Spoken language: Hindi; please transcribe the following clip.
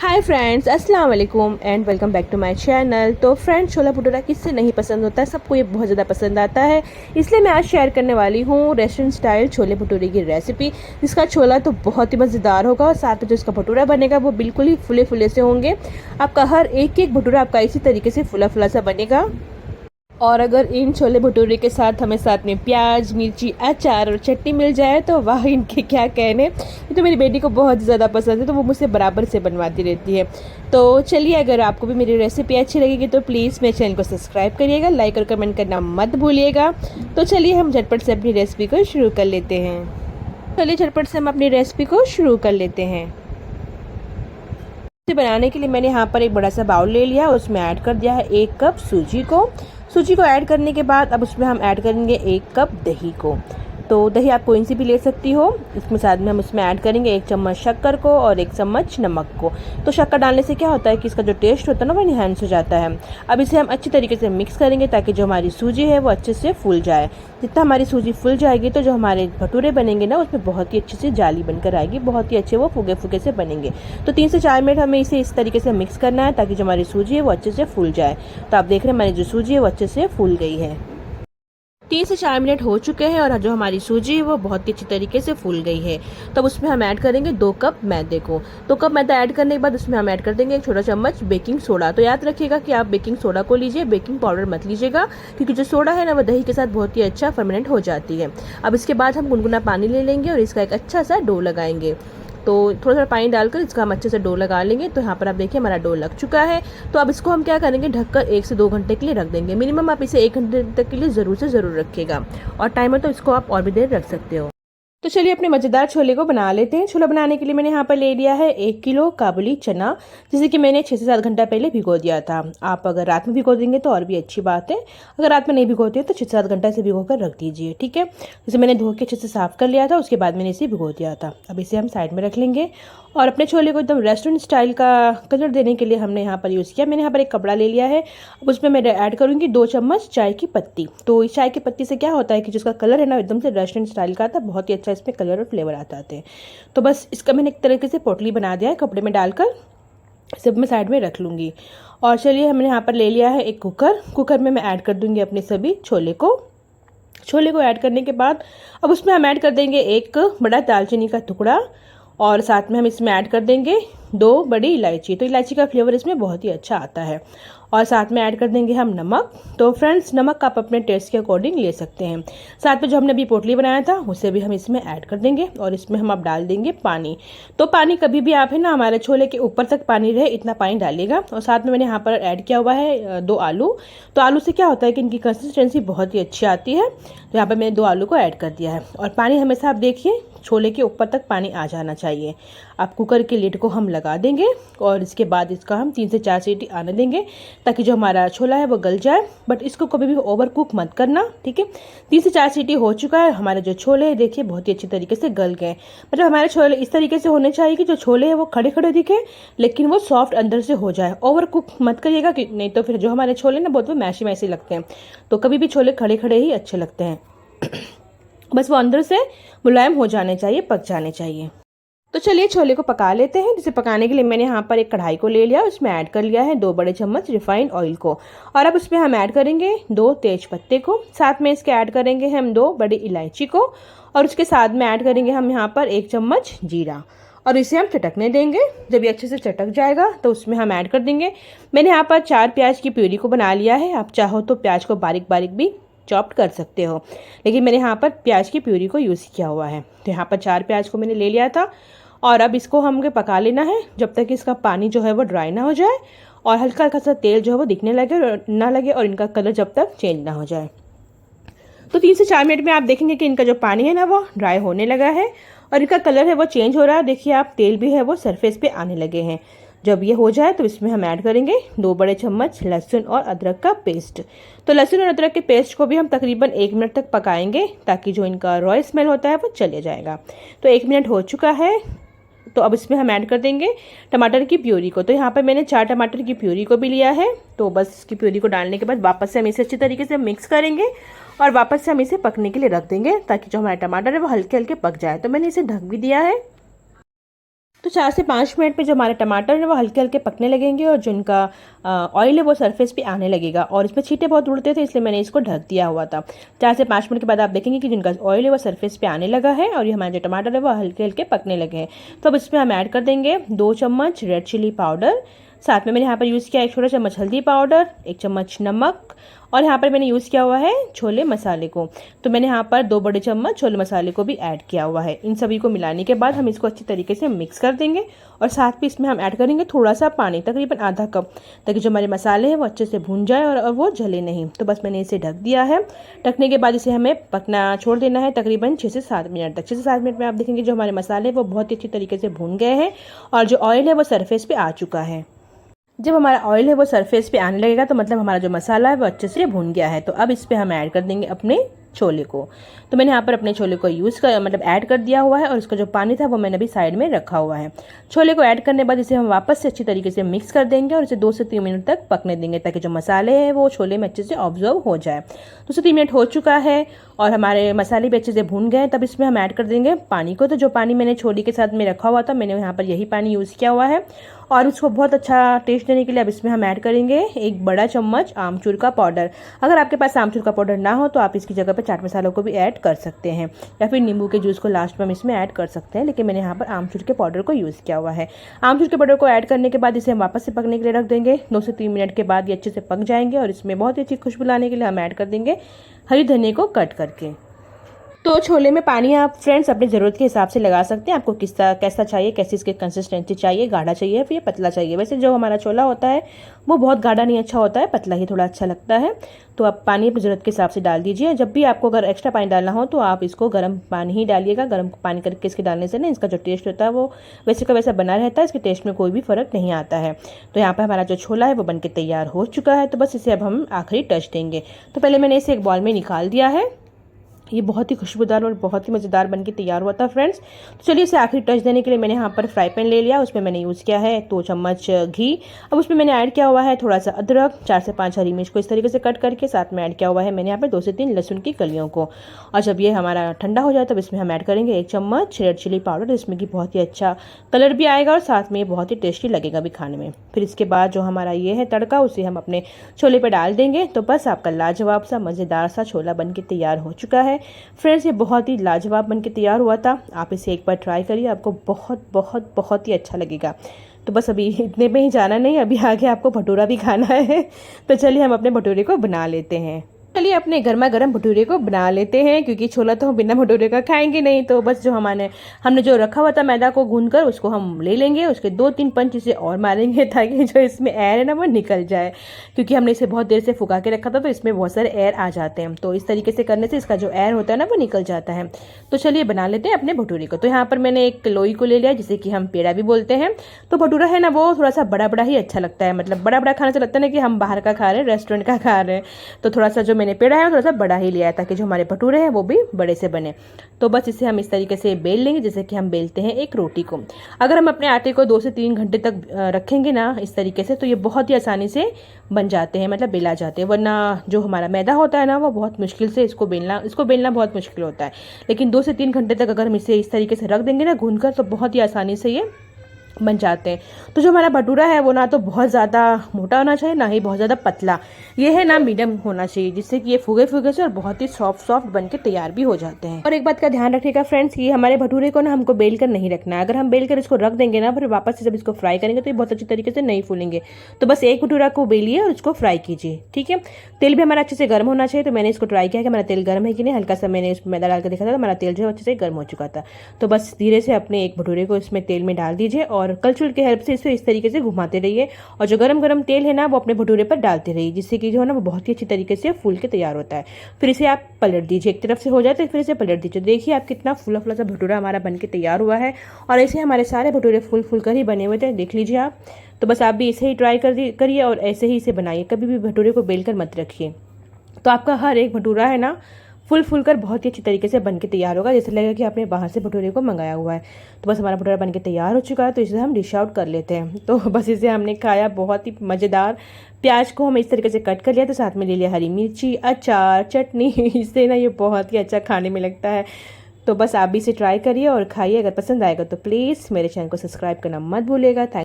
हाय फ्रेंड्स, अस्सलाम वालेकुम and welcome back to my channel. तो फ्रेंड्स, छोला भटूरा किससे नहीं पसंद होता है, सबको ये बहुत ज़्यादा पसंद आता है। इसलिए मैं आज शेयर करने वाली हूँ रेस्टोरेंट स्टाइल छोले भटूरे की रेसिपी। जिसका छोला तो बहुत ही मज़ेदार होगा और साथ में जो इसका भटूरा बनेगा वो बिल्कुल ही फुले फुले से होंगे। आपका हर एक एक भटूरा आपका इसी तरीके से फुला फुला सा बनेगा। और अगर इन छोले भटूरे के साथ हमें साथ में प्याज, मिर्ची, अचार और चटनी मिल जाए तो वाह, इनके क्या कहने। ये तो मेरी बेटी को बहुत ज़्यादा पसंद है, तो वो मुझसे बराबर से बनवाती रहती है। तो चलिए, अगर आपको भी मेरी रेसिपी अच्छी लगेगी तो प्लीज़ मेरे चैनल को सब्सक्राइब करिएगा, लाइक और कमेंट करना मत भूलिएगा। तो चलिए हम झटपट से अपनी रेसिपी को शुरू कर लेते हैं। चलिए झटपट से हम अपनी रेसिपी को शुरू कर लेते हैं। इसे बनाने के लिए मैंने यहाँ पर एक बड़ा सा बाउल ले लिया, उसमें ऐड कर दिया है 1 कप सूजी को। सूजी को ऐड करने के बाद अब उसमें हम ऐड करेंगे 1 कप दही को। तो दही आप कोई सी भी ले सकती हो। इसमें साथ में हम उसमें ऐड करेंगे 1 चम्मच शक्कर को और 1 चम्मच नमक को। तो शक्कर डालने से क्या होता है कि इसका जो टेस्ट होता है ना वो इनहेंस हो जाता है। अब इसे हम अच्छी तरीके से मिक्स करेंगे ताकि जो हमारी सूजी है वो अच्छे से फूल जाए। जितना हमारी सूजी फूल जाएगी तो जो हमारे भटूरे बनेंगे ना उसमें बहुत ही अच्छी सी जाली बनकर आएगी, बहुत ही अच्छे वो फुगे फुगे से बनेंगे। तो 3 से 4 मिनट हमें इसे इस तरीके से मिक्स करना है ताकि जो हमारी सूजी है वो अच्छे से फूल जाए। तो आप देख रहे हैं हमारी जो सूजी है वो अच्छे से फूल गई है। 3 से 4 मिनट हो चुके हैं और जो हमारी सूजी है वो बहुत ही अच्छी तरीके से फूल गई है। तब उसमें हम ऐड करेंगे 2 कप मैदे को। 2 कप मैदा ऐड करने के बाद उसमें हम ऐड कर देंगे 1 छोटा चम्मच बेकिंग सोडा। तो याद रखिएगा कि आप बेकिंग सोडा को लीजिए, बेकिंग पाउडर मत लीजिएगा, क्योंकि जो सोडा है ना वो दही के साथ बहुत ही अच्छा फर्मेंट हो जाती है। अब इसके बाद हम गुनगुना पानी ले लेंगे और इसका एक अच्छा सा डो लगाएंगे। तो थोड़ा सा पानी डालकर इसका हम अच्छे से डो लगा लेंगे। तो यहाँ पर आप देखिए हमारा डो लग चुका है। तो अब इसको हम क्या करेंगे, ढककर 1 से 2 घंटे के लिए रख देंगे। मिनिमम आप इसे 1 घंटे तक के लिए ज़रूर से ज़रूर रखिएगा, और टाइमर तो इसको आप और भी देर रख सकते हो। तो चलिए अपने मज़ेदार छोले को बना लेते हैं। छोला बनाने के लिए मैंने यहाँ पर ले लिया है 1 किलो काबुली चना, जिसे कि मैंने 6 से 7 घंटा पहले भिगो दिया था। आप अगर रात में भिगो देंगे तो और भी अच्छी बात है। अगर रात में नहीं भिगोते हैं तो 6 से 7 घंटा से भिगो कर रख दीजिए, ठीक है। जैसे मैंने धो के अच्छे से साफ़ कर लिया था, उसके बाद मैंने इसे भिगो दिया था। अब इसे हम साइड में रख लेंगे और अपने छोले को एकदम रेस्टोरेंट स्टाइल का कलर देने के लिए हमने यहाँ पर यूज़ किया। मैंने यहाँ पर एक कपड़ा ले लिया है। अब उसमें मैं ऐड करूँगी 2 चम्मच चाय की पत्ती। तो इस चाय की पत्ती से क्या होता है कि जिसका कलर है ना एकदम से रेस्टोरेंट स्टाइल का आता है, बहुत ही अच्छा इसमें कलर और फ्लेवर आता है। तो बस इसका मैंने एक तरीके से पोटली बना दिया है, कपड़े में डालकर सब मैं साइड में रख लूँगी। और चलिए हमने यहाँ पर ले लिया है एक कुकर में मैं ऐड कर दूँगी अपने सभी छोले को ऐड करने के बाद अब उसमें हम ऐड कर देंगे 1 बड़ा दालचीनी का टुकड़ा, और साथ में हम इसमें ऐड कर देंगे 2 बड़ी इलायची। तो इलायची का फ्लेवर इसमें बहुत ही अच्छा आता है। और साथ में ऐड कर देंगे हम नमक। तो फ्रेंड्स, नमक आप अपने टेस्ट के अकॉर्डिंग ले सकते हैं। साथ में जो हमने अभी पोटली बनाया था उसे भी हम इसमें ऐड कर देंगे और इसमें हम अब डाल देंगे पानी। तो पानी कभी भी आप है ना हमारे छोले के ऊपर तक पानी रहे इतना पानी डालिएगा। और साथ में मैंने यहाँ पर ऐड किया हुआ है 2 आलू। तो आलू से क्या होता है कि इनकी कंसिस्टेंसी बहुत ही अच्छी आती है। तो यहाँ पर मैंने 2 आलू को ऐड कर दिया है। और पानी हमेशा आप देखिए छोले के ऊपर तक पानी आ जाना चाहिए। अब कुकर के लिड को हम लगा देंगे और इसके बाद इसका हम 3 से 4 सीटी आने देंगे ताकि जो हमारा छोला है वो गल जाए। बट इसको कभी भी ओवर कुक मत करना, ठीक है। 3 से 4 सीटी हो चुका है। हमारे जो छोले हैं देखिए बहुत ही अच्छी तरीके से गल गए। मतलब हमारे छोले इस तरीके से होने चाहिए कि जो छोले हैं वो खड़े खड़े दिखे लेकिन वो सॉफ्ट अंदर से हो जाए। ओवर कुक मत करिएगा कि नहीं तो फिर जो हमारे छोले ना बहुत वो मैशी मैशी लगते हैं। तो कभी भी छोले खड़े खड़े ही अच्छे लगते हैं। बस वो अंदर से मुलायम हो जाने चाहिए, पक जाने चाहिए। तो चलिए छोले को पका लेते हैं। जिसे पकाने के लिए मैंने यहाँ पर एक कढ़ाई को ले लिया, उसमें ऐड कर लिया है 2 बड़े चम्मच रिफाइंड ऑयल को। और अब उसमें हम ऐड करेंगे 2 तेज पत्ते को। साथ में इसके ऐड करेंगे हम 2 बड़ी इलायची को। और उसके साथ में ऐड करेंगे हम यहाँ पर 1 चम्मच जीरा। और इसे हम चटकने देंगे। जब ये अच्छे से चटक जाएगा तो उसमें हम ऐड कर देंगे, मैंने यहाँ पर 4 प्याज की प्यूरी को बना लिया है। आप चाहो तो प्याज को बारीक बारीक भी चॉप्ड कर सकते हो, लेकिन मैंने यहाँ पर प्याज की प्यूरी को यूज़ किया हुआ है। तो यहाँ पर 4 प्याज को मैंने ले लिया था। और अब इसको हमको पका लेना है जब तक इसका पानी जो है वो ड्राई ना हो जाए और हल्का हल्का सा तेल जो है वो दिखने लगे ना लगे, और इनका कलर जब तक चेंज ना हो जाए। तो 3 से 4 मिनट में आप देखेंगे कि इनका जो पानी है ना वो ड्राई होने लगा है और इनका कलर है वो चेंज हो रहा है। देखिए आप, तेल भी है वो सरफेस पे आने लगे हैं। जब ये हो जाए तो इसमें हम ऐड करेंगे 2 बड़े चम्मच लहसुन और अदरक का पेस्ट। तो लहसुन और अदरक के पेस्ट को भी हम तकरीबन 1 मिनट तक पकाएंगे ताकि जो इनका रॉ स्मेल होता है वो चले जाएगा। तो 1 मिनट हो चुका है। तो अब इसमें हम ऐड कर देंगे टमाटर की प्यूरी को। तो यहाँ पर मैंने 4 टमाटर की प्यूरी को भी लिया है। तो बस इसकी प्यूरी को डालने के बाद वापस से हम इसे अच्छी तरीके से मिक्स करेंगे और वापस से हम इसे पकने के लिए रख देंगे ताकि जो हमारा टमाटर है वो हल्के हल्के पक जाए। तो मैंने इसे ढक भी दिया है। तो 4 से 5 मिनट में जो हमारे टमाटर है वो हल्के हल्के पकने लगेंगे और जो इनका ऑयल है वो सरफेस पे आने लगेगा। और इसमें छींटे बहुत उड़ते थे, इसलिए मैंने इसको ढक दिया हुआ था। 4 से 5 मिनट के बाद आप देखेंगे कि जिनका ऑयल है वो सरफेस पे आने लगा है और ये हमारे जो टमाटर है वो हल्के हल्के पकने लगे हैं। तो अब इसमें हम ऐड कर देंगे 2 चम्मच रेड चिली पाउडर, साथ में मैंने यहाँ पर यूज़ किया 1 छोटा चम्मच हल्दी पाउडर, 1 चम्मच नमक, और यहाँ पर मैंने यूज़ किया हुआ है छोले मसाले को। तो मैंने यहाँ पर 2 बड़े चम्मच छोले मसाले को भी ऐड किया हुआ है। इन सभी को मिलाने के बाद हम इसको अच्छी तरीके से मिक्स कर देंगे और साथ में इसमें हम ऐड करेंगे थोड़ा सा पानी, तकरीबन आधा कप, ताकि जो हमारे मसाले हैं वो अच्छे से भून जाए और वो जले नहीं। तो बस मैंने इसे ढक दिया है। ढकने के बाद इसे हमें पकना छोड़ देना है तकरीबन 6 से 7 मिनट तक। 6 से 7 मिनट में आप देखेंगे जो हमारे मसाले हैं वो बहुत ही अच्छी तरीके से भून गए हैं और जो ऑयल है वो सरफेस पे आ चुका है। जब हमारा ऑयल है वो सरफेस पे आने लगेगा तो मतलब हमारा जो मसाला है वो अच्छे से भून गया है। तो अब इस पे हम ऐड कर देंगे अपने छोले को। तो मैंने यहाँ पर अपने छोले को ऐड कर दिया हुआ है और इसका जो पानी था वो मैंने अभी साइड में रखा हुआ है। छोले को ऐड करने के बाद इसे हम वापस से अच्छी तरीके से मिक्स कर देंगे और इसे 2 से 3 मिनट तक पकने देंगे, ताकि जो मसाले हैं वो छोले में अच्छे से ऑब्जर्व हो जाए। 2 से 3 मिनट हो चुका है और हमारे मसाले भी अच्छे से भून गए। तब इसमें हम ऐड कर देंगे पानी को। तो जो पानी मैंने छोले के साथ में रखा हुआ था, मैंने यहाँ पर यही पानी यूज़ किया हुआ है और उसको बहुत अच्छा टेस्ट देने के लिए अब इसमें हम ऐड करेंगे 1 बड़ा चम्मच आमचूर का पाउडर। अगर आपके पास आमचूर का पाउडर ना हो तो आप इसकी जगह पर चाट मसालों को भी ऐड कर सकते हैं या फिर नींबू के जूस को लास्ट में हम इसमें ऐड कर सकते हैं, लेकिन मैंने यहाँ पर आमचूर के पाउडर को यूज़ किया हुआ है। आमचूर के पाउडर को ऐड करने के बाद इसे हम वापस से पकने के लिए रख देंगे। 2 से 3 मिनट के बाद ये अच्छे से पक जाएंगे और इसमें बहुत ही अच्छी खुशबू लाने के लिए हम ऐड कर देंगे हरी धनिया को कट करके। तो छोले में पानी आप फ्रेंड्स अपनी ज़रूरत के हिसाब से लगा सकते हैं। आपको कैसा चाहिए, कैसी इसकी कंसिस्टेंसी चाहिए, गाढ़ा चाहिए या फिर पतला चाहिए। वैसे जो हमारा छोला होता है वो बहुत गाढ़ा नहीं अच्छा होता है, पतला ही थोड़ा अच्छा लगता है। तो आप पानी अपनी ज़रूरत के हिसाब से डाल दीजिए। जब भी आपको अगर एक्स्ट्रा पानी डालना हो तो आप इसको गर्म पानी ही डालिएगा। गर्म पानी करके इसके डालने से ना इसका जो टेस्ट होता है वो वैसे का वैसा बना रहता है, इसके टेस्ट में कोई भी फ़र्क नहीं आता है। तो यहाँ पर हमारा जो छोला है वो बनके तैयार हो चुका है। तो बस इसे अब हम आखिरी टच देंगे। तो पहले मैंने इसे एक बॉल में निकाल दिया है। ये बहुत ही खुशबूदार और बहुत ही मज़ेदार बनके तैयार हुआ था फ्रेंड्स। तो चलिए इसे आखिरी टच देने के लिए मैंने यहाँ पर फ्राई पैन ले लिया। उसमें मैंने यूज़ किया है 2 चम्मच घी। अब उसमें मैंने ऐड किया हुआ है थोड़ा सा अदरक, 4 से 5 हरी मिर्च को इस तरीके से कट करके, साथ में ऐड किया हुआ है मैंने यहाँ पर 2 से 3 लहसुन की कलियों को। और जब ये हमारा ठंडा हो जाए तब इसमें हम ऐड करेंगे 1 चम्मच रेड चिली पाउडर। इसमें कि बहुत ही अच्छा कलर भी आएगा और साथ में ये बहुत ही टेस्टी लगेगा भी खाने में। फिर इसके बाद जो हमारा ये है तड़का, उसे हम अपने छोले पर डाल देंगे। तो बस आपका लाजवाब सा मज़ेदार सा छोला बन के तैयार हो चुका है फ्रेंड्स। ये बहुत ही लाजवाब बनके तैयार हुआ था। आप इसे एक बार ट्राई करिए, आपको बहुत बहुत बहुत ही अच्छा लगेगा। तो बस अभी इतने में ही जाना नहीं, अभी आगे आपको भटूरा भी खाना है। तो चलिए हम अपने भटूरे को बना लेते हैं। चलिए अपने गर्मा गर्म भटूरे को बना लेते हैं, क्योंकि छोला तो हम बिना भटूरे का खाएंगे नहीं। तो बस जो हमने जो रखा हुआ था मैदा को गूंदकर, उसको हम ले लेंगे, उसके 2-3 पंच इसे और मारेंगे ताकि जो इसमें एयर है ना वो निकल जाए, क्योंकि हमने इसे बहुत देर से फुका के रखा था तो इसमें बहुत सारे एयर आ जाते हैं। तो इस तरीके से करने से इसका जो एयर होता है ना वो निकल जाता है। तो चलिए बना लेते हैं अपने भटूरे को। तो यहाँ पर मैंने एक लोई को ले लिया, जिसे कि हम पेड़ा भी बोलते हैं। तो भटूरा है ना वो थोड़ा सा बड़ा बड़ा ही अच्छा लगता है, मतलब बड़ा बड़ा खाने से लगता है ना कि हम बाहर का खा रहे हैं, रेस्टोरेंट का खा रहे हैं। तो थोड़ा सा जो मैंने पेड़ा है थोड़ा सा बड़ा ही लिया है, ताकि जो हमारे भटूरे हैं वो भी बड़े से बने। तो बस इसे हम इस तरीके से बेल लेंगे जैसे कि हम बेलते हैं एक रोटी को। अगर हम अपने आटे को 2 से 3 घंटे तक रखेंगे ना इस तरीके से, तो ये बहुत ही आसानी से बन जाते हैं, मतलब बेला जाते हैं। वरना जो हमारा मैदा होता है ना वो बहुत मुश्किल से इसको बेलना बहुत मुश्किल होता है। लेकिन 2 से 3 घंटे तक अगर हम इसे इस तरीके से रख देंगे ना भून कर, तो बहुत ही आसानी से ये बन जाते हैं। तो जो हमारा भटूरा है वो ना तो बहुत ज़्यादा मोटा होना चाहिए, ना ही बहुत ज़्यादा पतला, ये है ना मीडियम होना चाहिए, जिससे कि ये फूगे फूगे से और बहुत ही सॉफ्ट बन के तैयार भी हो जाते हैं। और एक बात का ध्यान रखिएगा फ्रेंड्स कि हमारे भटूरे को ना हमको बेल कर नहीं रखना है। अगर हम बेल कर इसको रख देंगे ना, फिर वापस से जब इसको फ्राई करेंगे तो ये बहुत अच्छी तरीके से नहीं फूलेंगे। तो बस एक भटूरा को बेलिए और इसको फ्राई कीजिए, ठीक है। तेल भी हमारा अच्छे से गर्म होना चाहिए। तो मैंने इसको ट्राई किया कि हमारा तेल गर्म है कि नहीं। हल्का सा मैंने इसमें मैदा डाल कर देखा था, तो हमारा तेल जो है अच्छे से गर्म हो चुका था। तो बस धीरे से अपने एक भटूरे को इसमें तेल में डाल दीजिए और कलछुल के हेल्प से इसे इस तरीके से घुमाते रहिए। और जो गरम गरम तेल है ना वो अपने भटूरे पर डालते रहिए, जिससे कि जो है ना वो बहुत ही अच्छी तरीके से फूल के तैयार होता है। फिर इसे आप पलट दीजिए, एक तरफ से हो जाए तो फिर इसे पलट दीजिए। देखिए आप कितना फुला फुला सा भटूरा हमारा बन के तैयार हुआ है। और ऐसे हमारे सारे भटूरे फुल फुल कर ही बने हुए थे, देख लीजिए आप। तो बस आप भी इसे ही ट्राई करिए और ऐसे ही इसे बनाइए, कभी भी भटूरे को बेल कर मत रखिए। तो आपका हर एक भटूरा है ना फुल कर बहुत ही अच्छी तरीके से बनके तैयार होगा, जैसे लगेगा कि आपने बाहर से भटूरे को मंगाया हुआ है। तो बस हमारा भटूरा बनके तैयार हो चुका है। तो इसे हम डिश आउट कर लेते हैं। तो बस इसे हमने खाया, बहुत ही मज़ेदार। प्याज को हम इस तरीके से कट कर लिया, तो साथ में ले लिया हरी मिर्ची, अचार, चटनी। इससे ना ये बहुत ही अच्छा खाने में लगता है। तो बस आप भी इसे ट्राई करिए और खाइए। अगर पसंद आएगा तो प्लीज़ मेरे चैनल को सब्सक्राइब करना मत भूलिएगा। थैंक